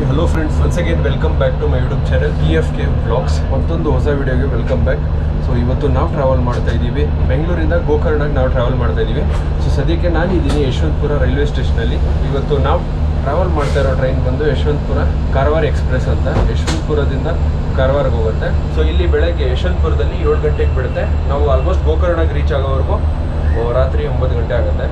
Hello friends, once again welcome back to my YouTube channel PFK vlogs. ಮತ್ತೊಂದು ಹೊಸ ವಿಡಿಯೋಗೆ welcome back. So ಇವತ್ತು ನಾವು ಟ್ರಾವೆಲ್ ಮಾಡ್ತಾ ಇದ್ದೀವಿ, ಬೆಂಗಳೂರಿಂದ ಗೋಕರ್ಣಕ್ಕೆ ನಾವು ಟ್ರಾವೆಲ್ ಮಾಡ್ತಾ ಇದ್ದೀವಿ. ಸೊ ಸದ್ಯಕ್ಕೆ ನಾನಿದ್ದೀನಿ ಯಶವಂತಪುರ ರೈಲ್ವೆ ಸ್ಟೇಷನಲ್ಲಿ. ಇವತ್ತು ನಾವು ಟ್ರಾವೆಲ್ ಮಾಡ್ತಾ ಇರೋ ಟ್ರೈನ್ ಬಂದು ಯಶವಂತಪುರ ಕಾರವಾರ ಎಕ್ಸ್ಪ್ರೆಸ್ ಅಂತ, ಯಶವಂತಪುರದಿಂದ ಕಾರವಾರಕ್ಕೆ ಹೋಗುತ್ತೆ. ಸೊ ಇಲ್ಲಿ ಬೆಳಗ್ಗೆ ಯಶವಂತಪುರದಲ್ಲಿ 7 ಗಂಟೆಗೆ ಬಿಡುತ್ತೆ. ನಾವು ಆಲ್ಮೋಸ್ಟ್ ಗೋಕರ್ಣಕ್ಕೆ ರೀಚ್ ಆಗೋವರೆಗೂ ರಾತ್ರಿ 9 ಗಂಟೆ ಆಗುತ್ತೆ.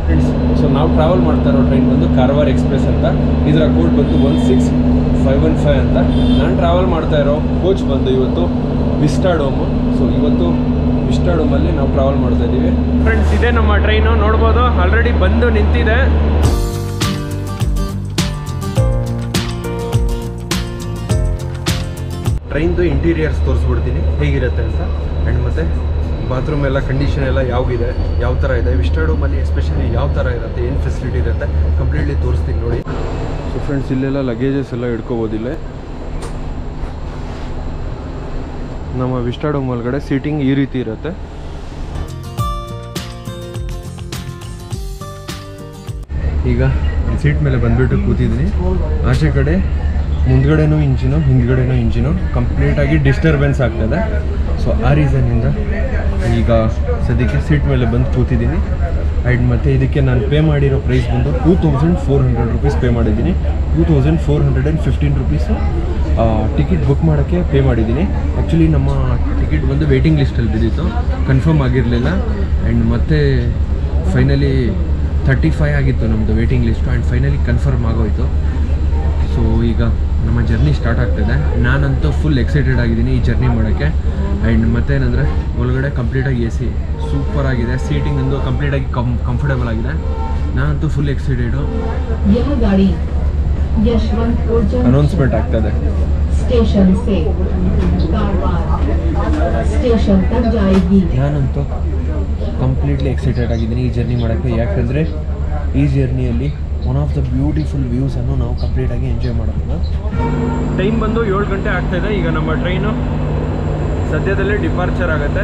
ಸೊ ನಾವು ಟ್ರಾವೆಲ್ ಮಾಡ್ತಾ ಇರೋ ಟ್ರೈನ್ ಬಂದು ಕಾರವಾರ ಎಕ್ಸ್ಪ್ರೆಸ್ ಅಂತ, ಇದರ ಕೋಡ್ ಬಂದು 16515 ಅಂತ. ನಾನು ಟ್ರಾವೆಲ್ ಮಾಡ್ತಾ ಇರೋ ಕೋಚ್ ಬಂದು ಇವತ್ತು ವಿಸ್ಟಾಡೋಮು. ಸೊ ಇವತ್ತು ವಿಸ್ಟಾಡೋಮಲ್ಲಿ ನಾವು ಟ್ರಾವೆಲ್ ಮಾಡ್ತಾ ಇದ್ದೀವಿ. ಫ್ರೆಂಡ್ಸ್, ಇದೇ ನಮ್ಮ ಟ್ರೈನು, ನೋಡ್ಬೋದು ಆಲ್ರೆಡಿ ಬಂದು ನಿಂತಿದೆ. ಟ್ರೈನ್ದು ಇಂಟೀರಿಯರ್ಸ್ ತೋರಿಸ್ಬಿಡ್ತೀನಿ ಹೇಗಿರುತ್ತೆ ಅಂತ. ಆ್ಯಂಡ್ ಮತ್ತು ಬಾತ್ರೂಮ್ ಎಲ್ಲ ಕಂಡೀಷನ್ ಎಲ್ಲ ಯಾವಿದೆ, ಯಾವ ಥರ ಇದೆ, ವಿಸ್ಟಾಡೋಮಲ್ಲಿ ಎಸ್ಪೆಷಲಿ ಯಾವ ಥರ ಇರುತ್ತೆ, ಏನು ಫೆಸಿಲಿಟಿ ಇರುತ್ತೆ ಕಂಪ್ಲೀಟ್ಲಿ ತೋರಿಸ್ತೀನಿ ನೋಡಿ. ಸೊ ಫ್ರೆಂಡ್ಸ್, ಇಲ್ಲೆಲ್ಲ ಲಗೇಜಸ್ ಎಲ್ಲ ಇಟ್ಕೋಬೋದಿಲ್ಲ. ನಮ್ಮ ವಿಸ್ಟಾಡೋಮ್ ಒಳಗಡೆ ಸೀಟಿಂಗ್ ಈ ರೀತಿ ಇರುತ್ತೆ. ಈಗ ಸೀಟ್ ಮೇಲೆ ಬಂದುಬಿಟ್ಟು ಕೂತಿದ್ದೀನಿ. ಆಚೆ ಕಡೆ ಮುಂದ್ಗಡೆನೂ ಇಂಜಿನು ಹಿಂದ್ಗಡೆನೂ ಇಂಜಿನು ಕಂಪ್ಲೀಟಾಗಿ ಡಿಸ್ಟರ್ಬೆನ್ಸ್ ಆಗ್ತದೆ. ಸೊ ಆ ರೀಸನ್ನಿಂದ ಈಗ ಸದ್ಯಕ್ಕೆ ಸೀಟ್ ಮೇಲೆ ಬಂದು ಕೂತಿದ್ದೀನಿ. ಆ್ಯಂಡ್ ಮತ್ತು ಇದಕ್ಕೆ ನಾನು ಪೇ ಮಾಡಿರೋ ಪ್ರೈಸ್ ಬಂದು 2400 ರೂಪೀಸ್ ಪೇ ಮಾಡಿದ್ದೀನಿ. 2415 ರೂಪೀಸು ಟಿಕೆಟ್ ಬುಕ್ ಮಾಡೋಕ್ಕೆ ಪೇ ಮಾಡಿದ್ದೀನಿ. ಆ್ಯಕ್ಚುಲಿ ನಮ್ಮ ಟಿಕೆಟ್ ಬಂದು ವೇಟಿಂಗ್ ಲಿಸ್ಟಲ್ಲಿ ಬಿದ್ದಿತ್ತು, ಕನ್ಫರ್ಮ್ ಆಗಿರಲಿಲ್ಲ. ಆ್ಯಂಡ್ ಮತ್ತು ಫೈನಲಿ 35 ಆಗಿತ್ತು ನಮ್ಮದು waiting list. And finally confirm ಆಗೋಯಿತು. ಸೊ ಈಗ ನಮ್ಮ ಜರ್ನಿ ಸ್ಟಾರ್ಟ್ ಆಗ್ತಾಯಿದೆ. ನಾನಂತೂ ಫುಲ್ ಎಕ್ಸೈಟೆಡ್ ಆಗಿದ್ದೀನಿ ಈ ಜರ್ನಿ ಮಾಡೋಕ್ಕೆ. ಆ್ಯಂಡ್ ಮತ್ತೇನೆಂದರೆ ಒಳಗಡೆ ಕಂಪ್ಲೀಟಾಗಿ AC ಸೂಪರ್ ಆಗಿದೆ, ಸೀಟಿಂಗ್ ಒಂದು ಕಂಪ್ಲೀಟಾಗಿ ಕಂಫರ್ಟೇಬಲ್ ಆಗಿದೆ. ನಾನಂತೂ ಫುಲ್ ಎಕ್ಸೈಟೆಡು. ಅನೌನ್ಸ್ಮೆಂಟ್ ಆಗ್ತದೆ. ನಾನಂತೂ ಕಂಪ್ಲೀಟ್ಲಿ ಎಕ್ಸೈಟೆಡ್ ಆಗಿದ್ದೀನಿ ಈ ಜರ್ನಿ ಮಾಡೋಕ್ಕೆ. ಯಾಕೆಂದರೆ ಈ ಜರ್ನಿಯಲ್ಲಿ ಒನ್ ಆಫ್ ದ ಬ್ಯೂಟಿಫುಲ್ ವ್ಯೂಸನ್ನು ನಾವು ಕಂಪ್ಲೀಟಾಗಿ ಎಂಜಾಯ್ ಮಾಡೋಣ. ಟೈಮ್ ಬಂದು 7 ಗಂಟೆ ಆಗ್ತಾಯಿದೆ. ಈಗ ನಮ್ಮ ಟ್ರೈನು ಸದ್ಯದಲ್ಲೇ ಡಿಪಾರ್ಚರ್ ಆಗುತ್ತೆ.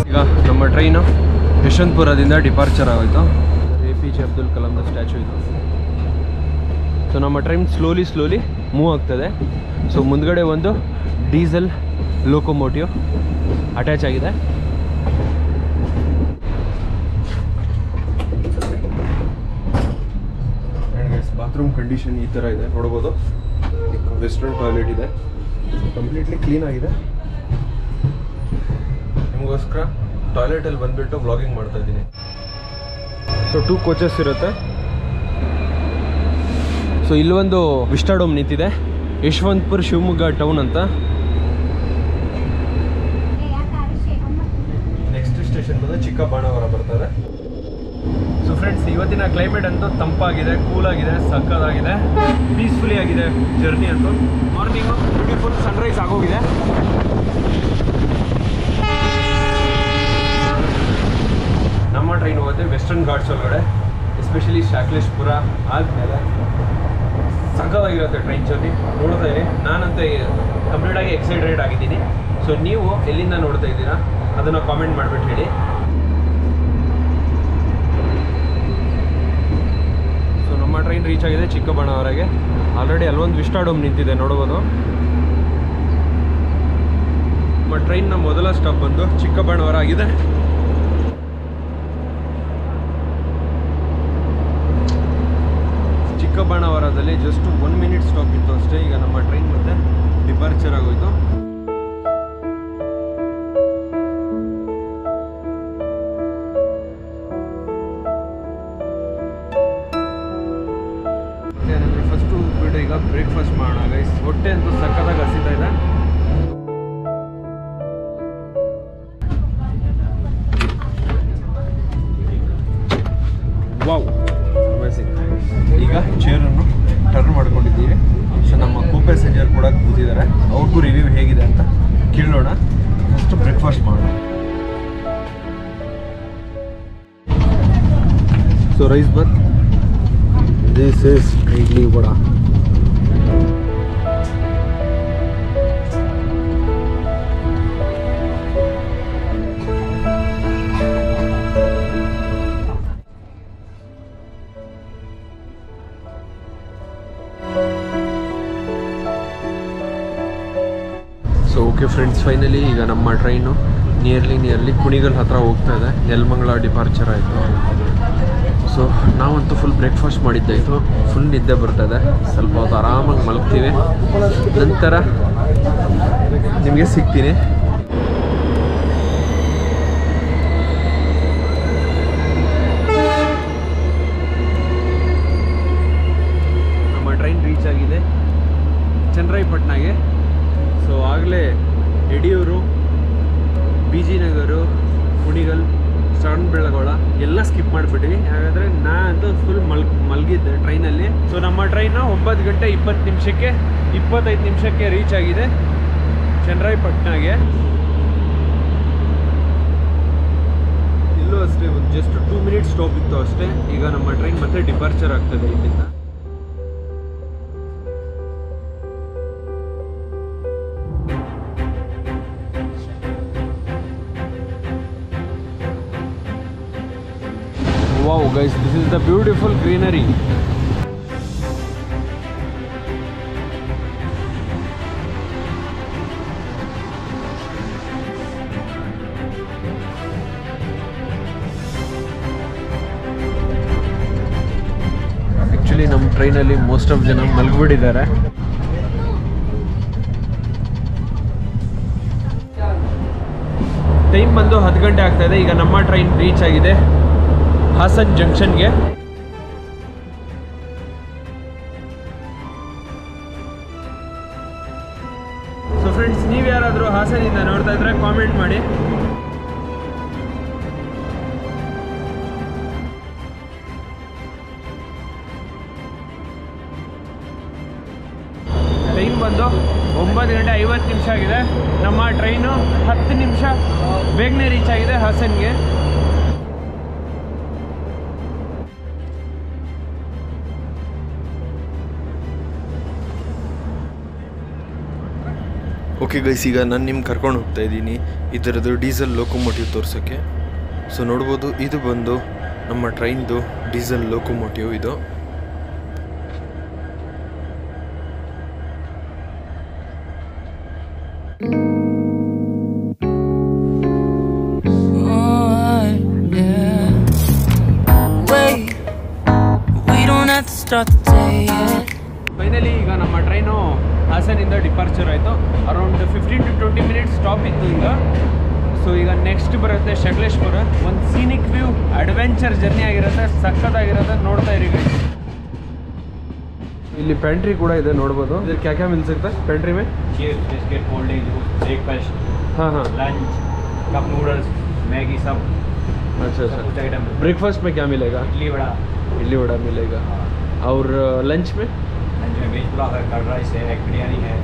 ಈಗ ನಮ್ಮ ಟ್ರೈನು ಯಶವಂತಪುರದಿಂದ ಡಿಪಾರ್ಚರ್ ಆಗೋಯ್ತು. APJ ಅಬ್ದುಲ್ ಕಲಾಂದ ಸ್ಟ್ಯಾಚು ಇದು. ಸೊ ನಮ್ಮ ಟ್ರೈನ್ ಸ್ಲೋಲಿ ಮೂವ್ ಆಗ್ತದೆ. ಸೊ ಮುಂದ್ಗಡೆ ಒಂದು ಡೀಸೆಲ್ ಲೋಕೋಮೋಟಿವ್ ಅಟ್ಯಾಚ್ ಆಗಿದೆ. ಬಾತ್ರೂಮ್ ಕಂಡೀಷನ್ ಈ ಥರ ಇದೆ, ನೋಡ್ಬೋದು. ವೆಸ್ಟರ್ನ್ ಟಾಯ್ಲೆಟ್ ಇದೆ, ಕಂಪ್ಲೀಟ್ಲಿ ಕ್ಲೀನ್ ಆಗಿದೆ. ನಿಮಗೋಸ್ಕರ ಟಾಯ್ಲೆಟಲ್ಲಿ ಬಂದುಬಿಟ್ಟು ವ್ಲಾಗಿಂಗ್ ಮಾಡ್ತಾ ಇದ್ದೀನಿ. ಸೊ 2 ಕೋಚಸ್ ಇರುತ್ತೆ. ಸೊ ಇಲ್ಲೊಂದು ವಿಸ್ಟಾಡೋಮ್ ನಿಂತಿದೆ, ಯಶವಂತಪುರ ಶಿವಮೊಗ್ಗ ಟೌನ್ ಅಂತ. ನೆಕ್ಸ್ಟ್ ಸ್ಟೇಷನ್ ಬಂದು ಚಿಕ್ಕಬಾಣಾವರ ಬರ್ತದೆ. ಸೊ ಫ್ರೆಂಡ್ಸ್, ಇವತ್ತಿನ ಕ್ಲೈಮೇಟ್ ಅಂತೂ ತಂಪಾಗಿದೆ, ಕೂಲಾಗಿದೆ, ಸಕ್ಕತ್ತಾಗಿದೆ, ಪೀಸ್ಫುಲಿ ಆಗಿದೆ ಜರ್ನಿ ಅಂತೂ. ಮಾರ್ನಿಂಗು ಬ್ಯೂಟಿಫುಲ್ ಸನ್ರೈಸ್ ಆಗೋಗಿದೆ. ನಮ್ಮ ಟ್ರೈನ್ ಹೋಗುತ್ತೆ ವೆಸ್ಟರ್ನ್ ಘಾಟ್ಸ್ ಒಳಗಡೆ, ಎಸ್ಪೆಷಲಿ ಶಾಕ್ಲೇಶ್ಪುರ ಆದಮೇಲೆ ಸಕ್ಕತ್ತಾಗಿರುತ್ತೆ ಟ್ರೈನ್ ಜರ್ನಿ. ನೋಡ್ತಾ ಇರಿ, ನಾನಂತೂ ಕಂಪ್ಲೀಟಾಗಿ ಎಕ್ಸೈಟೆಡ್ ಆಗಿದ್ದೀನಿ. ಸೊ ನೀವು ಎಲ್ಲಿಂದ ನೋಡ್ತಾ ಇದ್ದೀರಾ ಅದನ್ನು ಕಾಮೆಂಟ್ ಮಾಡಿಬಿಟ್ಟು ಹೇಳಿ. ಸೊ ನಮ್ಮ ಟ್ರೈನ್ ರೀಚ್ ಆಗಿದೆ ಚಿಕ್ಕಬಾಣಾವರೆಗೆ. ಆಲ್ರೆಡಿ ಅಲ್ಲೊಂದು ವಿಸ್ಟಾಡೋಮ್ ನಿಂತಿದೆ, ನೋಡ್ಬೋದು. ನಮ್ಮ ಟ್ರೈನ್ನ ಮೊದಲ ಸ್ಟಾಪ್ ಬಂದು ಚಿಕ್ಕಬಾಣಾವರ ಆಗಿದೆ. ಚಿಕ್ಕಬಾಣಾವರದಲ್ಲಿ ಜಸ್ಟ್ 1 ಮಿನಿಟ್ ಸ್ಟಾಪ್ ಇತ್ತು ಅಷ್ಟೇ. ಈಗ ನಮ್ಮ ಟ್ರೈನ್ ಮತ್ತೆ ಡಿಪಾರ್ಚರ್ ಆಗೋಯ್ತು. ಫಸ್ಟು ಬಿಡು, ಈಗ ಬ್ರೇಕ್ಫಾಸ್ಟ್ ಮಾಡೋಣ ಗೈಸ್. ಹೊಟ್ಟೆ ಅಂತೂ ಸಕ್ಕತ್ತಾಗಿ ಹಸಿತಾ ಇದೆ. Wow, amazing. ಈಗ ಚೇರನ್ನು ಟರ್ನ್ ಮಾಡ್ಕೊಂಡಿದ್ದೀವಿ. ಸೊ ನಮ್ಮ ಕೋ ಪ್ಯಾಸೆಂಜರ್ ಕೂಡ ಕೂತಿದ್ದಾರೆ, ಅವ್ರಿಗೂ ರಿವ್ಯೂ ಹೇಗಿದೆ ಅಂತ ಕೇಳೋಣ. ಫಸ್ಟ್ ಬ್ರೇಕ್ಫಾಸ್ಟ್ ಮಾಡೋಣ. So rice bath, this is idli vada. Okay friends, finally ಈಗ ನಮ್ಮ ಟ್ರೈನು ನಿಯರ್ಲಿ ಕುಣಿಗಲ್ ಹತ್ರ ಹೋಗ್ತಾ ಇದೆ. ನೆಲಮಂಗಲ ಡಿಪಾರ್ಚರ್ ಆಯಿತು. ಸೊ ನಾವಂತೂ ಫುಲ್ ಬ್ರೇಕ್ಫಾಸ್ಟ್ ಮಾಡಿದ್ದಾಯಿತು. ಫುಲ್ ನಿದ್ದೆ ಬರ್ತದೆ. ಸ್ವಲ್ಪ ಹೊತ್ತು ಆರಾಮಾಗಿ ಮಲಗ್ತೀವಿ. ನಂತರ ನಿಮಗೆ ಸಿಗ್ತೀನಿ. ನಮ್ಮ ಟ್ರೈನ್ ರೀಚ್ ಆಗಿದೆ ಚನ್ನರಾಯಪಟ್ಟಣಗೆ. ಸೊ ಆಗಲೇ ಯಡಿಯೂರು, ಬಿ ಜಿ ನಗರು, ಕುಣಿಗಲ್, ಶ್ರವಣಬೆಳಗೊಳ ಎಲ್ಲ ಸ್ಕಿಪ್ ಮಾಡಿಬಿಟ್ಟಿವಿ. ಹಾಗಾದರೆ ಅಂತೂ ಫುಲ್ ಮಲಗಿದ್ದೆ ಟ್ರೈನಲ್ಲಿ. ಸೊ ನಮ್ಮ ಟ್ರೈನು 9 ಗಂಟೆ 25 ನಿಮಿಷಕ್ಕೆ ರೀಚ್ ಆಗಿದೆ ಚನ್ನರಾಯಪಟ್ಟಣಗೆ. ಇಲ್ಲೂ ಅಷ್ಟೇ ಒಂದು ಜಸ್ಟ್ 2 ಮಿನಿಟ್ಸ್ ಸ್ಟಾಪ್ ಇತ್ತು ಅಷ್ಟೇ. ಈಗ ನಮ್ಮ ಟ್ರೈನ್ ಮತ್ತೆ ಡಿಪಾರ್ಚರ್ ಆಗ್ತದೆ ಇಲ್ಲಿಂದ. Wow guys, this is the beautiful greenery. Actually ನಮ್ಮ ಟ್ರೈನಲ್ಲಿ ಮೋಸ್ಟ್ ಆಫ್ ಜನ ಮಲಗಿಬಿಟ್ಟಿದ್ದಾರೆ. ಟೈಮ್ ಬಂದು 10 ಗಂಟೆ ಆಗ್ತಾ ಇದೆ. ಈಗ ನಮ್ಮ ಟ್ರೈನ್ ರೀಚ್ ಆಗಿದೆ ಹಾಸನ್ ಜಂಕ್ಷನ್ಗೆ. ಸೊ ಫ್ರೆಂಡ್ಸ್, ನೀವು ಯಾರಾದರೂ ಹಾಸನಿಂದ ನೋಡ್ತಾ ಇದ್ರೆ ಕಾಮೆಂಟ್ ಮಾಡಿ. ಟೈಮ್ ಬಂದು 9 ಗಂಟೆ 50 ನಿಮಿಷ ಆಗಿದೆ. ನಮ್ಮ ಟ್ರೈನು 10 ನಿಮಿಷ ಬೇಗನೆ ರೀಚ್ ಆಗಿದೆ ಹಾಸನ್ಗೆ. ಓಕೆ ಗೈಸ್, ಈಗ ನಾನು ನಿಮ್ಗೆ ಕರ್ಕೊಂಡು ಹೋಗ್ತಾ ಇದ್ದೀನಿ ಇದರದ್ದು ಡೀಸೆಲ್ ಲೋಕೋಮೋಟಿವ್ ತೋರ್ಸೋಕ್ಕೆ. ಸೊ ನೋಡ್ಬೋದು, ಇದು ಬಂದು ನಮ್ಮ ಟ್ರೈನ್ದು ಡೀಸೆಲ್ ಲೋಕೋಮೋಟಿವ್. ಇದು ಫೈನಲಿ ಈಗ ನಮ್ಮ ಟ್ರೈನು ಹಾಸನಿಂದ ಡಿಪಾರ್ಚರ್ ಆಯಿತು. ಅರೌಂಡ್ 15 to 20 ಮಿನಿಟ್ಸ್ ಸ್ಟಾಪ್ ಇತ್ತು ಈಗ. ಸೊ ಈಗ ನೆಕ್ಸ್ಟ್ ಬರುತ್ತೆ ಶಕಲೇಶ್ಪುರ. ಒಂದು ಸೀನಿಕ್ ವ್ಯೂ ಅಡ್ವೆಂಚರ್ ಜರ್ನಿ ಆಗಿರುತ್ತೆ, ಸಖತ್ತಾಗಿರುತ್ತೆ. ನೋಡ್ತಾ ಇರಿ. ಇಲ್ಲಿ ಪ್ಯಾಂಟ್ರಿ ಕೂಡ ಇದೆ, ನೋಡ್ಬೋದು. ಇದ್ರ ಕ್ಯಾ ಮಿಲ್ ಸಿಗ್ತಾ pantry May? Biscuit, cold drink, breakfast, हाँ लंच, कप नूडल्स, मैगी, सब अच्छा कुछ आइटम। ब्रेकफास्ट में क्या मिलेगा? इडली वड़ा मिलेगा। और लंच में वेज पुलाव है, कर्ड राइस है, एग बिरयानी है,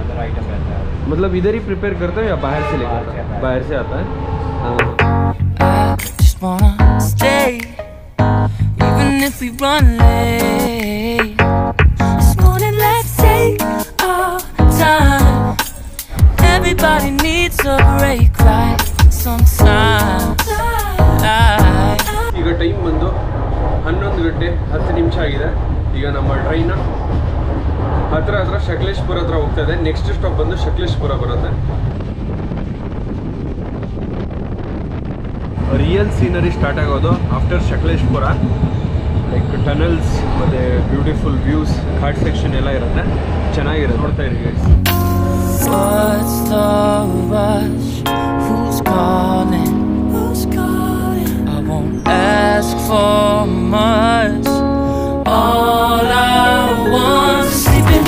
अदर आइटम रहता है। मतलब इधर ही प्रिपेयर करते हो या बाहर से लेकर? बाहर से आता है। Just wanna stay, even if we run late. This morning, let's take our time. Everybody needs a break, right? Sometimes. ಈಗ ಟೈಮ್ ಬಂದು 11 ಗಂಟೆ 10 ನಿಮಿಷ ಆಗಿದೆ. ಈಗ ನಮ್ಮ ಟ್ರೈನ್ ಹತ್ರ ಶಕಲೇಶ್ಪುರ ಹತ್ರ ಹೋಗ್ತಾ ಇದೆ. ನೆಕ್ಸ್ಟ್ ಸ್ಟಾಪ್ ಬಂದು ಶಕಲೇಶ್ಪುರ ಬರುತ್ತೆ. ರಿಯಲ್ ಸೀನರಿ ಸ್ಟಾರ್ಟ್ ಆಗೋದು ಆಫ್ಟರ್ ಶಕಲೇಶ್ಪುರ. ಲೈಕ್ ಟನಲ್ಸ್ ಮತ್ತು ಬ್ಯೂಟಿಫುಲ್ ವ್ಯೂಸ್, ಘಾಟ್ ಸೆಕ್ಷನ್ ಎಲ್ಲ ಇರುತ್ತೆ. ಚೆನ್ನಾಗಿರುತ್ತೆ, ನೋಡ್ತಾ ಇರಿ guys. What's the rush? Who's calling? I won't ask for much. All I want is sleeping.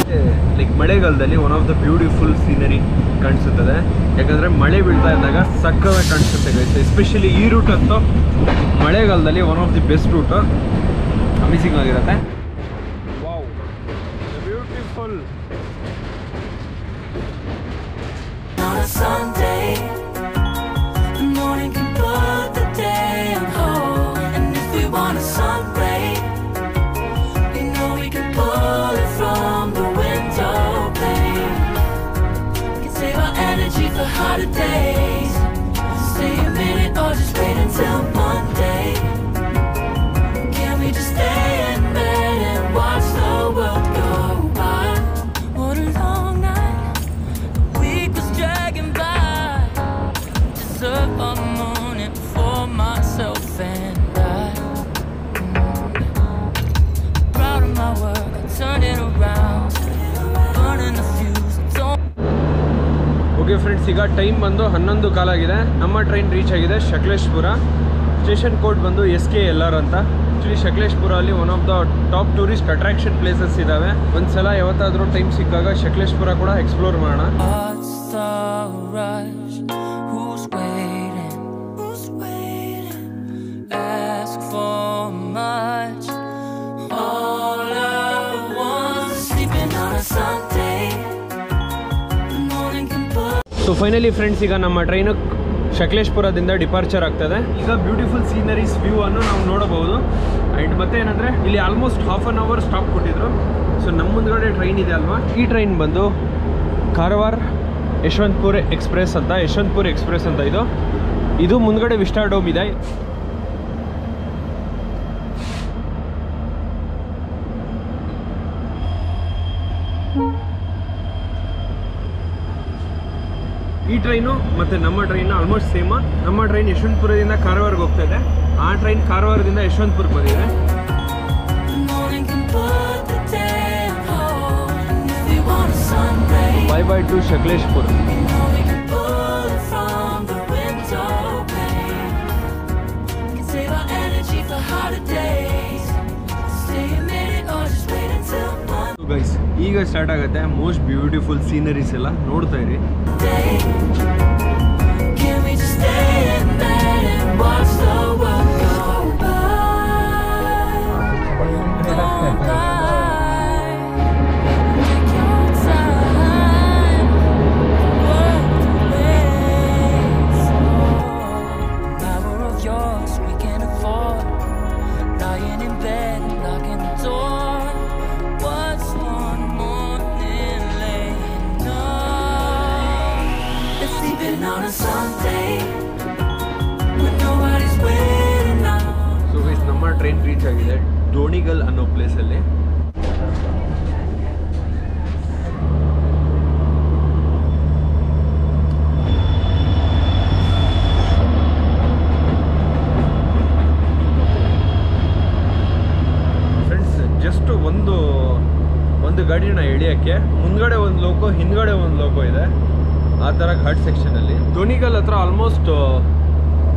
Like ಮಳೆಗಾಲದಲ್ಲಿ one of the beautiful scenery ಕಾಣಿಸುತ್ತದೆ. ಯಾಕಂದರೆ ಮಳೆ ಬೀಳ್ತಾ ಇದ್ದಾಗ ಸಕ್ಕತ್ತಾಗಿ ಕಾಣಿಸುತ್ತೆ ಗೈಸ್. ಎಸ್ಪೆಷಲಿ ಈ ರೂಟ್ ಅಂತೂ ಮಳೆಗಾಲದಲ್ಲಿ one of the best route. Amazing ಆಗಿರುತ್ತೆ. Wow, beautiful. On a Sunday, the morning can put the day on hold. And if we want a sun ray, you know we can pull it from the window pane. We can save our energy for harder days. Stay a minute or just wait until Monday. Can we just stay in bed and watch the world go by? What a long night, the week was dragging. Friends, ಈಗ time ಬಂದು 11 ಕಾಲಾಗಿದೆ. ನಮ್ಮ train reach ಆಗಿದೆ ಶಕಲೇಶ್ಪುರ. Station code ಬಂದು SKLR ಅಂತ. Actually ಶಕಲೇಶ್ಪುರ ಅಲ್ಲಿ one of the top tourist attraction places ಇದ್ದಾವೆ. ಒಂದ್ಸಲ ಯಾವತ್ತಾದರೂ ಟೈಮ್ ಸಿಕ್ಕಾಗ ಶಕಲೇಶ್ಪುರ ಕೂಡ ಎಕ್ಸ್ಪ್ಲೋರ್ ಮಾಡೋಣ. ಸೊ ಫೈನಲಿ ಫ್ರೆಂಡ್ಸ್, ಈಗ ನಮ್ಮ ಟ್ರೈನು ಶಕಲೇಶ್ಪುರದಿಂದ ಡಿಪಾರ್ಚರ್ ಆಗ್ತದೆ. ಈಗ ಬ್ಯೂಟಿಫುಲ್ ಸೀನರೀಸ್ ವ್ಯೂ ಅನ್ನು ನಾವು ನೋಡಬಹುದು. ಆ್ಯಂಡ್ ಮತ್ತೆ ಏನಂದರೆ ಇಲ್ಲಿ almost half an hour stop ಕೊಟ್ಟಿದ್ರು. ಸೊ ನಮ್ಮ ಮುಂದ್ಗಡೆ ಟ್ರೈನ್ ಇದೆ ಅಲ್ವಾ, ಈ ಟ್ರೈನ್ ಬಂದು ಕಾರವಾರ ಯಶವಂತಪುರ ಎಕ್ಸ್ಪ್ರೆಸ್ ಅಂತ. ಯಶವಂತಪುರ ಎಕ್ಸ್ಪ್ರೆಸ್ ಅಂತ ಇದು ಮುಂದ್ಗಡೆ ವಿಸ್ಟಾಡೋಮ್ ಇದೆ. ಈ ಟ್ರೈನು ಮತ್ತು ನಮ್ಮ ಟ್ರೈನ್ ಆಲ್ಮೋಸ್ಟ್ ಸೇಮ್. ನಮ್ಮ ಟ್ರೈನ್ ಯಶವಂತಪುರದಿಂದ ಕಾರವಾರಕ್ಕೆ ಹೋಗ್ತಾ ಇದೆ. ಆ ಟ್ರೈನ್ ಕಾರವಾರದಿಂದ ಯಶವಂತಪುರಕ್ಕೆ ಬಂದಿದೆ. ಬಾಯ್ ಬಾಯ್ ಟು ಶಕಲೇಶ್ಪುರ. ಗೈಸ್, ಈಗ ಸ್ಟಾರ್ಟ್ ಆಗುತ್ತೆ ಮೋಸ್ಟ್ ಬ್ಯೂಟಿಫುಲ್ ಸೀನರೀಸ್ ಎಲ್ಲ ನೋಡ್ತಾ ಇರಿ. ಸೊ ಗೈಸ್, ನಮ್ಮ ಟ್ರೈನ್ ರೀಚ್ ಆಗಿದೆ ಡೋಣಿಗಲ್ ಅನ್ನೋ ಪ್ಲೇಸಲ್ಲಿ. ಫ್ರೆಂಡ್ಸ್, ಜಸ್ಟ್ ಒಂದು ಗಾಡಿನ ಎಳಿಯೋಕ್ಕೆ ಮುಂದ್ಗಡೆ ಒಂದು ಲೋಕೋ, ಹಿಂದ್ಗಡೆ ಒಂದು ಲೋಕೋ ಇದೆ. ಆ ಥರ ಘಾಟ್ ಸೆಕ್ಷನಲ್ಲಿ ಡೋಣಿಗಲ್ ಹತ್ರ ಆಲ್ಮೋಸ್ಟ್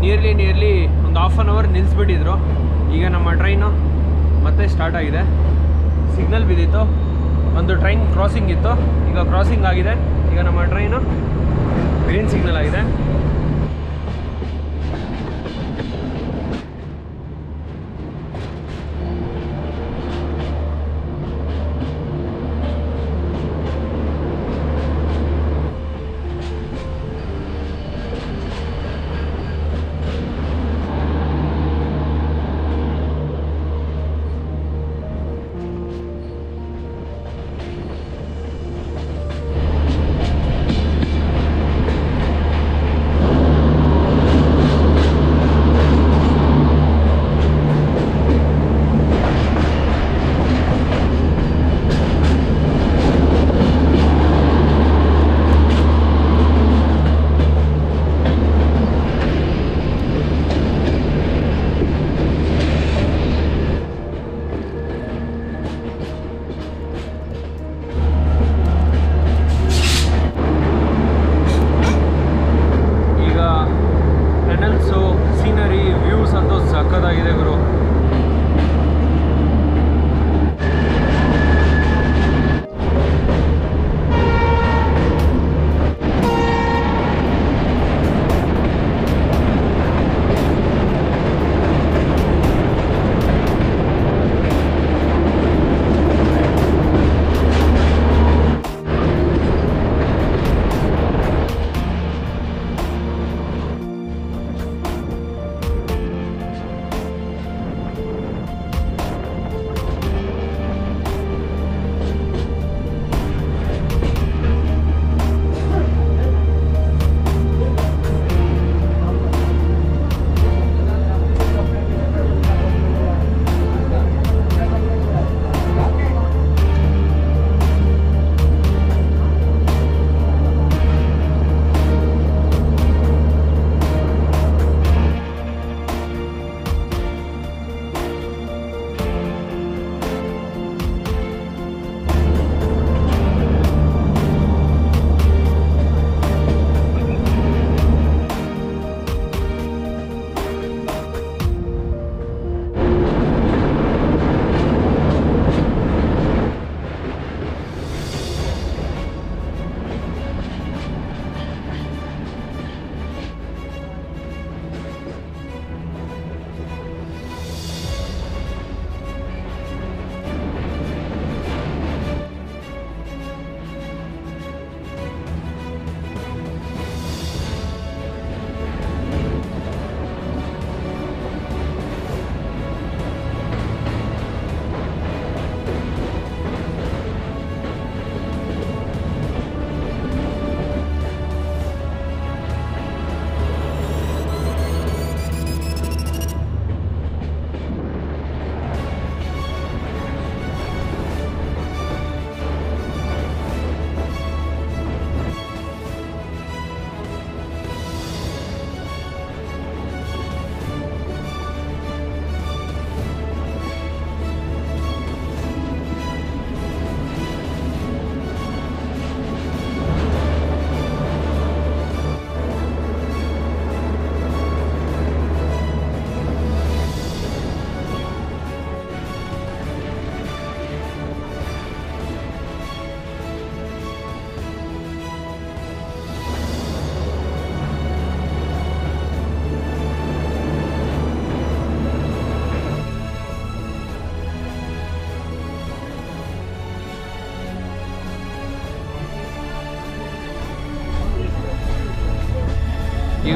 ನಿಯರ್ಲಿ ಒಂದು ಹಾಫ್ ಆನ್ ಅವರ್ ನಿಲ್ಲಿಸ್ಬಿಟ್ಟಿದ್ರು. ಈಗ ನಮ್ಮ ಟ್ರೈನು ಮತ್ತೆ ಸ್ಟಾರ್ಟ್ ಆಗಿದೆ. ಸಿಗ್ನಲ್ ಬಿದ್ದಿತ್ತು, ಒಂದು ಟ್ರೈನ್ ಕ್ರಾಸಿಂಗ್ ಇತ್ತು. ಈಗ ಕ್ರಾಸಿಂಗ್ ಆಗಿದೆ. ಈಗ ನಮ್ಮ ಟ್ರೈನು ಗ್ರೀನ್ ಸಿಗ್ನಲ್ ಆಗಿದೆ.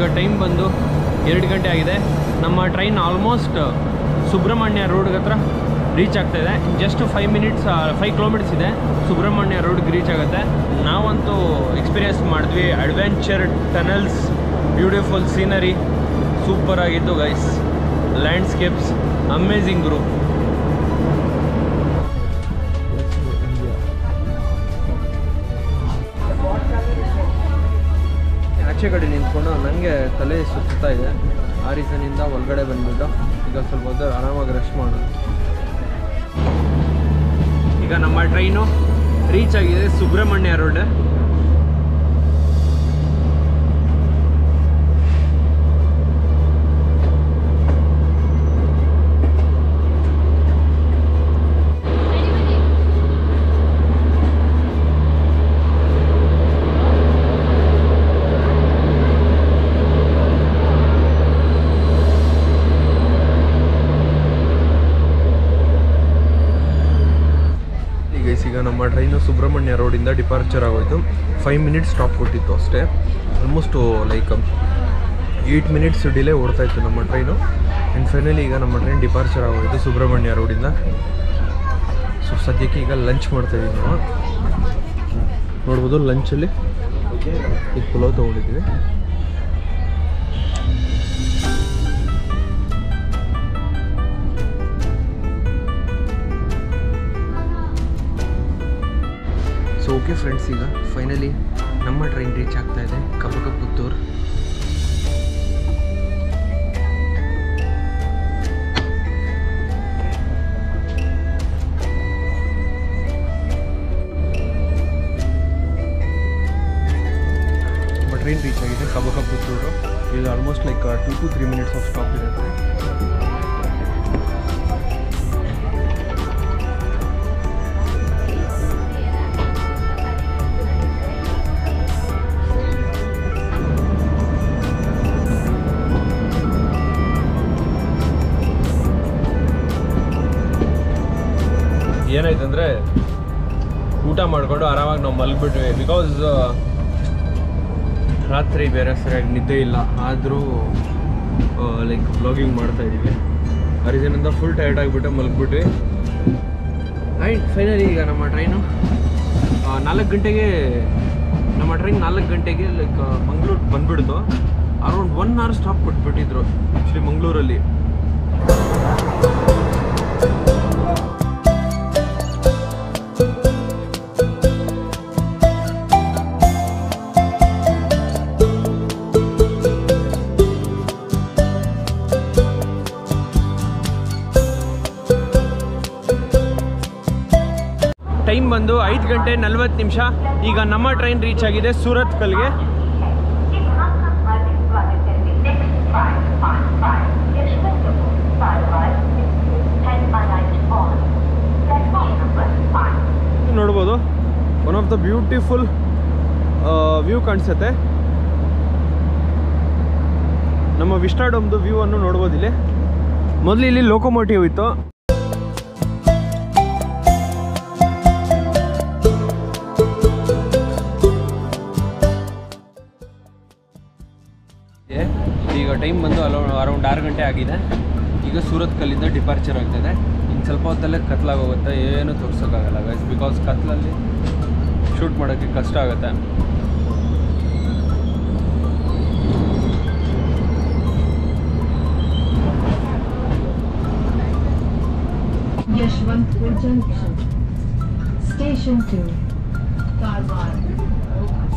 ಈಗ ಟೈಮ್ ಬಂದು 2 ಗಂಟೆ ಆಗಿದೆ. ನಮ್ಮ ಟ್ರೈನ್ ಆಲ್ಮೋಸ್ಟ್ ಸುಬ್ರಹ್ಮಣ್ಯ ರೋಡ್ಗೆ ಹತ್ರ ರೀಚ್ ಆಗ್ತಾಯಿದೆ. ಜಸ್ಟ್ 5 ಕಿಲೋಮೀಟರ್ಸ್ ಇದೆ, ಸುಬ್ರಹ್ಮಣ್ಯ ರೋಡ್ಗೆ ರೀಚ್ ಆಗುತ್ತೆ. ನಾವಂತೂ ಎಕ್ಸ್ಪೀರಿಯನ್ಸ್ ಮಾಡಿದ್ವಿ adventure tunnels, beautiful scenery, super ಆಗಿತ್ತು ಗೈಸ್. ಲ್ಯಾಂಡ್ಸ್ಕೇಪ್ಸ್ ಅಮೇಝಿಂಗ್ ಗ್ರೂ. ಆಚೆ ಕಡೆ ನಿಂತ್ಕೊಂಡು ನನಗೆ ತಲೆ ಸುತ್ತಾ ಇದೆ. ಆ ರೀಸನಿಂದ ಒಳಗಡೆ ಬಂದ್ಬಿಟ್ಟು ಈಗ ಸ್ವಲ್ಪ ಹೊತ್ತು ಆರಾಮಾಗಿ ರೆಸ್ಟ್ ಮಾಡೋಣ. ಈಗ ನಮ್ಮ ಟ್ರೈನು ರೀಚ್ ಆಗಿದೆ ಸುಬ್ರಹ್ಮಣ್ಯ ರೋಡ್. ಈಗ ನಮ್ಮ ಟ್ರೈನು ಸುಬ್ರಹ್ಮಣ್ಯ ರೋಡಿಂದ ಡಿಪಾರ್ಚರ್ ಆಗೋಯ್ತು. 5 ಮಿನಿಟ್ಸ್ ಸ್ಟಾಪ್ ಕೊಟ್ಟಿತ್ತು ಅಷ್ಟೇ. ಆಲ್ಮೋಸ್ಟ್ ಲೈಕ್ 8 ಮಿನಿಟ್ಸ್ ಡಿಲೇ ಓಡ್ತಾಯಿತ್ತು ನಮ್ಮ ಟ್ರೈನು. ಆ್ಯಂಡ್ ಫೈನಲಿ ಈಗ ನಮ್ಮ ಟ್ರೈನ್ ಡಿಪಾರ್ಚರ್ ಆಗೋಯ್ತು ಸುಬ್ರಹ್ಮಣ್ಯ ರೋಡಿಂದ. ಸೊ ಸದ್ಯಕ್ಕೆ ಈಗ ಲಂಚ್ ಮಾಡ್ತಾಯಿದ್ದೀವಿ ನಾವು. ನೋಡ್ಬೋದು ಲಂಚಲ್ಲಿ ಇದು ಪುಲಾವ್ ತೊಗೊಂಡಿದ್ದೀವಿ. ಸೊ ಓಕೆ ಫ್ರೆಂಡ್ಸ್, ಈಗ ಫೈನಲಿ ನಮ್ಮ ಟ್ರೈನ್ ರೀಚ್ ಆಗ್ತಾ ಇದೆ ಕಬಕಪುತ್ತೂರು. ನಮ್ಮ ಟ್ರೈನ್ ರೀಚ್ ಆಗಿದೆ ಕಬಕಪುತ್ತೂರು. ಇದು almost like 2 to 3 minutes of stop ಇರುತ್ತೆ. ಏನಾಯ್ತಂದರೆ ಊಟ ಮಾಡಿಕೊಂಡು ಆರಾಮಾಗಿ ನಾವು ಮಲಗಿಬಿಟ್ವಿ. ಬಿಕಾಸ್ ರಾತ್ರಿ ಬೇರೆ ಸರಿಯಾಗಿ ನಿದ್ದೆ ಇಲ್ಲ, ಆದರೂ ಲೈಕ್ ವ್ಲಾಗಿಂಗ್ ಮಾಡ್ತಾಯಿದ್ದೀವಿ. ಆ ರೀಸನಿಂದ ಫುಲ್ ಟೈರ್ಡ್ ಆಗಿಬಿಟ್ಟು ಮಲಗಿಬಿಟ್ವಿ. ಆ್ಯಂಡ್ ಫೈನಲಿ ಈಗ ನಮ್ಮ ಟ್ರೈನು 4 ಗಂಟೆಗೆ ಲೈಕ್ ಮಂಗಳೂರು ಬಂದುಬಿಡ್ತು. ಅರೌಂಡ್ 1 hour ಸ್ಟಾಪ್ ಕೊಟ್ಬಿಟ್ಟಿದ್ರು ಆ್ಯಕ್ಚುಲಿ ಮಂಗಳೂರಲ್ಲಿ. ಟೈಮ್ ಬಂದು 5 ಗಂಟೆ 40 ನಿಮಿಷ. ಈಗ ನಮ್ಮ ಟ್ರೈನ್ ರೀಚ್ ಆಗಿದೆ ಸೂರತ್ಕಲ್ಗೆ. ನೋಡ್ಬೋದು one of the beautiful view ಕಾಣಿಸುತ್ತೆ. ನಮ್ಮ ವಿಸ್ಟಾಡೋಮ್ದು ವ್ಯೂ ಅನ್ನು ನೋಡ್ಬೋದು. ಇಲ್ಲಿ ಮೊದಲು ಇಲ್ಲಿ ಲೋಕೋಮೋಟಿವ್ ಇತ್ತು. ಈಗ ಟೈಮ್ ಬಂದು ಅರೌಂಡ್ 6 ಗಂಟೆ ಆಗಿದೆ. ಈಗ ಸೂರತ್ಕಲ್ಲಿಂದ ಡಿಪಾರ್ಚರ್ ಆಗ್ತಾಯಿದೆ. ಇನ್ನು ಸ್ವಲ್ಪ ಹೊತ್ತಲ್ಲೇ ಕತ್ಲಾಗೋಗುತ್ತೆ, ಏನು ತೋರ್ಸೋಕ್ಕಾಗಲ್ಲ ಗೈಸ್. ಬಿಕಾಸ್ ಕತ್ಲಲ್ಲಿ ಶೂಟ್ ಮಾಡೋಕ್ಕೆ ಕಷ್ಟ ಆಗುತ್ತೆ. Yeshwanthpur Junction, Station 2, Karwar,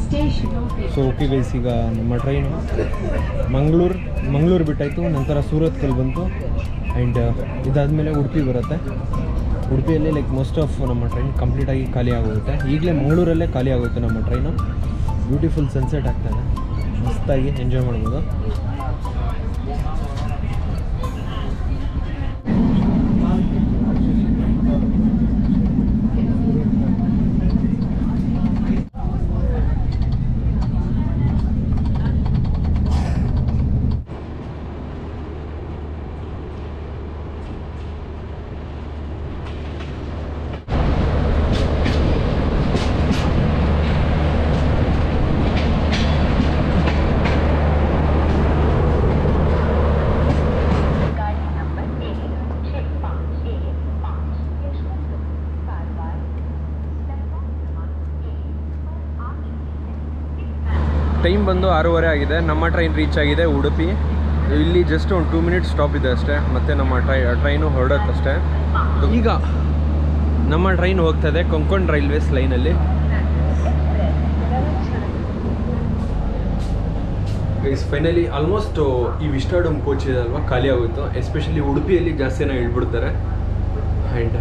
Station. So okay guys, ಈಗ ನಮ್ಮ ಟ್ರೈನು ಮಂಗಳೂರು ಬಿಟ್ಟಾಯಿತು. ನಂತರ ಸೂರತ್ಕಲ್ ಬಂತು. ಆ್ಯಂಡ್ ಇದಾದಮೇಲೆ ಉಡುಪಿ ಬರುತ್ತೆ. ಉಡುಪಿಯಲ್ಲಿ ಲೈಕ್ ಮೋಸ್ಟ್ ಆಫ್ ನಮ್ಮ ಟ್ರೈನ್ ಕಂಪ್ಲೀಟಾಗಿ ಖಾಲಿ ಆಗೋಗುತ್ತೆ. ಈಗಲೇ ಮಂಗಳೂರಲ್ಲೇ ಖಾಲಿ ಆಗೋಯ್ತು ನಮ್ಮ ಟ್ರೈನು. ಬ್ಯೂಟಿಫುಲ್ ಸನ್ಸೆಟ್ ಆಗ್ತಾಯಿದೆ, ಮಸ್ತಾಗಿ ಎಂಜಾಯ್ ಮಾಡ್ಬೋದು. ಟೈಮ್ ಬಂದು 6:30 ಆಗಿದೆ. ನಮ್ಮ ಟ್ರೈನ್ ರೀಚ್ ಆಗಿದೆ ಉಡುಪಿ. ಇಲ್ಲಿ ಜಸ್ಟ್ ಒಂದು 2 ಮಿನಿಟ್ಸ್ ಸ್ಟಾಪ್ ಇದೆ ಅಷ್ಟೇ, ಮತ್ತು ನಮ್ಮ ಟ್ರೈನು ಹೊರಡತ್ತಷ್ಟೇ. ಈಗ ನಮ್ಮ ಟ್ರೈನ್ ಹೋಗ್ತಾ ಇದೆ ಕೊಂಕಣ್ ರೈಲ್ವೇಸ್ ಲೈನಲ್ಲಿ. ಗೈಸ್ ಫೈನಲಿ ಆಲ್ಮೋಸ್ಟ್ ಈ ವಿಸ್ಟಾಡೋಮ್ ಕೋಚ್ ಇದೆ ಅಲ್ವಾ, ಖಾಲಿ ಆಗೋಯ್ತು. ಎಸ್ಪೆಷಲಿ ಉಡುಪಿಯಲ್ಲಿ ಜಾಸ್ತಿ ಜನ ಇಳ್ಬಿಡ್ತಾರೆ. ಆ್ಯಂಡ್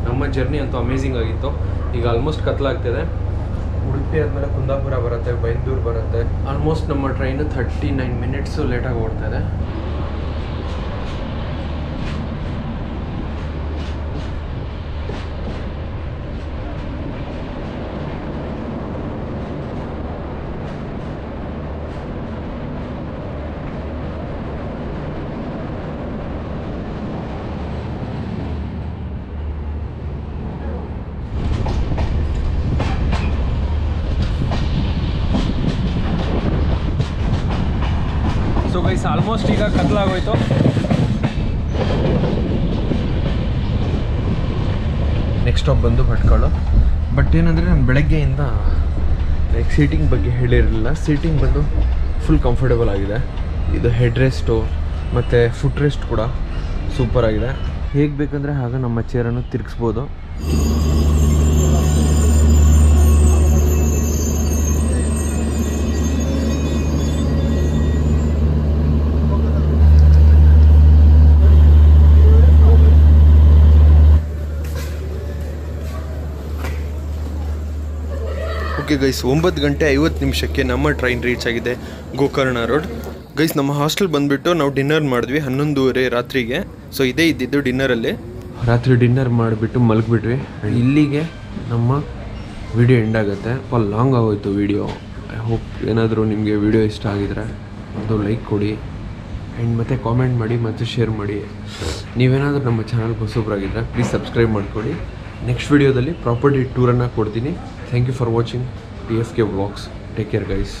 ನಮ್ಮ ಜರ್ನಿ ಅಂತೂ ಅಮೇಝಿಂಗ್ ಆಗಿತ್ತು. ಈಗ ಆಲ್ಮೋಸ್ಟ್ ಕತ್ಲಾಗ್ತಿದೆ. ಉಡುಪಿ ಆದಮೇಲೆ ಕುಂದಾಪುರ ಬರುತ್ತೆ, ಬೈಂದೂರು ಬರುತ್ತೆ. ಆಲ್ಮೋಸ್ಟ್ ನಮ್ಮ ಟ್ರೈನು 39 ಮಿನಿಟ್ಸು ಲೇಟಾಗಿ ಓಡ್ತಾ ಇದೆ. ಸೊ ಗೈಸ್ ಆಲ್ಮೋಸ್ಟ್ ಈಗ ಕತ್ಲಾಗೋಯ್ತು. ನೆಕ್ಸ್ಟ್ ಸ್ಟಾಪ್ ಬಂದು ಭಟ್ಕಳ. ಬಟ್ ಏನಂದರೆ ನಾನು ಬೆಳಗ್ಗೆಯಿಂದ ಲೈಕ್ ಸೀಟಿಂಗ್ ಬಗ್ಗೆ ಹೇಳಿರಲಿಲ್ಲ. ಸೀಟಿಂಗ್ ಬಂದು ಫುಲ್ ಕಂಫರ್ಟೇಬಲ್ ಆಗಿದೆ. ಇದು ಹೆಡ್ ರೆಸ್ಟು ಮತ್ತು ಫುಟ್ ರೆಸ್ಟ್ ಕೂಡ ಸೂಪರ್ ಆಗಿದೆ. ಹೇಗೆ ಬೇಕಂದರೆ ಆಗ ನಮ್ಮ ಚೇರನ್ನು ತಿರುಗಿಸ್ಬೋದು. ಓಕೆ ಗೈಸ್, 9:50 ನಮ್ಮ ಟ್ರೈನ್ ರೀಚ್ ಆಗಿದೆ ಗೋಕರ್ಣ ರೋಡ್. ಗೈಸ್ ನಮ್ಮ ಹಾಸ್ಟೆಲ್ ಬಂದುಬಿಟ್ಟು ನಾವು ಡಿನ್ನರ್ ಮಾಡಿದ್ವಿ 11:30 ರಾತ್ರಿಗೆ. ಸೊ ಇದೇ ಇದ್ದಿದ್ದು ಡಿನ್ನರಲ್ಲಿ. ರಾತ್ರಿ ಡಿನ್ನರ್ ಮಾಡಿಬಿಟ್ಟು ಮಲಗಿಬಿಟ್ವಿ. ಇಲ್ಲಿಗೆ ನಮ್ಮ ವಿಡಿಯೋ ಎಂಡ್ ಆಗುತ್ತೆ. ಸ್ವಲ್ಪ ಲಾಂಗ್ ಆಗೋಯ್ತು ವಿಡಿಯೋ. ಐ ಹೋಪ್ ಏನಾದರೂ ನಿಮಗೆ ವಿಡಿಯೋ ಇಷ್ಟ ಆಗಿದ್ರೆ ಅದು ಲೈಕ್ ಕೊಡಿ ಆ್ಯಂಡ್ ಮತ್ತು ಕಾಮೆಂಟ್ ಮಾಡಿ ಮತ್ತು ಶೇರ್ ಮಾಡಿ. ನೀವೇನಾದರೂ ನಮ್ಮ ಚಾನಲ್ಗೆ ಹೊಸಬ್ರಾಗಿದ್ದರೆ ಪ್ಲೀಸ್ ಸಬ್ಸ್ಕ್ರೈಬ್ ಮಾಡಿಕೊಡಿ. ನೆಕ್ಸ್ಟ್ ವಿಡಿಯೋದಲ್ಲಿ ಪ್ರಾಪರ್ಟಿ ಟೂರನ್ನು ಕೊಡ್ತೀನಿ. Thank you for watching TFK vlogs. Take care guys.